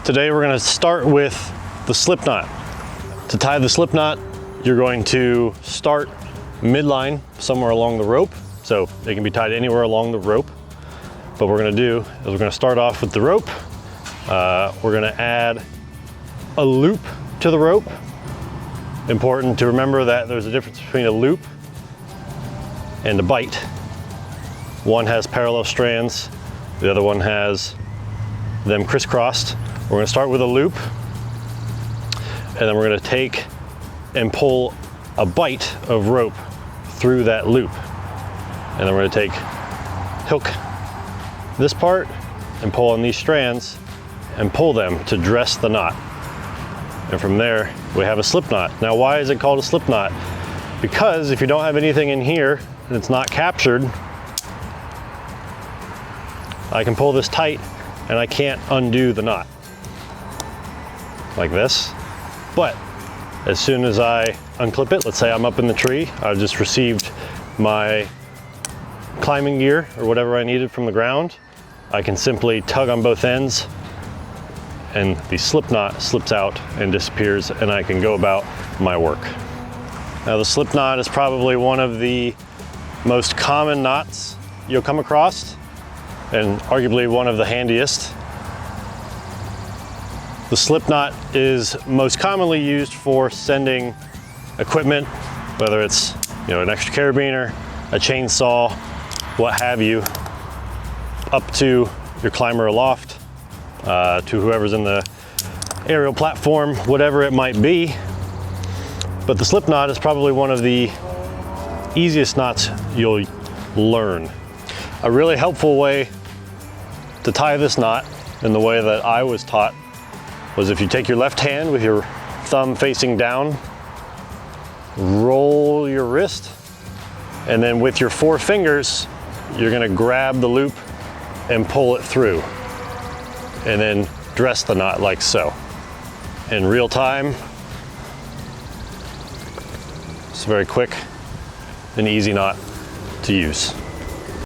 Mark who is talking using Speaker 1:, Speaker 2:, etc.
Speaker 1: Today we're going to start with the slip knot. To tie the slip knot, you're going to start midline somewhere along the rope. So they can be tied anywhere along the rope. But what we're going to do is we're going to start off with the rope. We're going to add a loop to the rope. Important to remember that there's a difference between a loop and a bight. One has parallel strands, the other one has them crisscrossed. We're going to start with a loop, and then we're going to take and pull a bight of rope through that loop. And then we're going to take, hook this part and pull on these strands and pull them to dress the knot. And from there, we have a slip knot. Now, why is it called a slip knot? Because if you don't have anything in here and it's not captured, I can pull this tight and I can't undo the knot like this. But as soon as I unclip it, let's say I'm up in the tree, I just received my climbing gear or whatever I needed from the ground, I can simply tug on both ends and the slip knot slips out and disappears, and I can go about my work. Now, the slip knot is probably one of the most common knots you'll come across, and arguably one of the handiest. The slip knot is most commonly used for sending equipment, whether it's an extra carabiner, a chainsaw, what have you, up to your climber aloft, to whoever's in the aerial platform, whatever it might be. But the slip knot is probably one of the easiest knots you'll learn. A really helpful way to tie this knot, in the way that I was taught, was if you take your left hand with your thumb facing down, roll your wrist, and then with your 4 fingers, you're gonna grab the loop and pull it through, and then dress the knot like so. In real time, it's very quick and easy knot to use.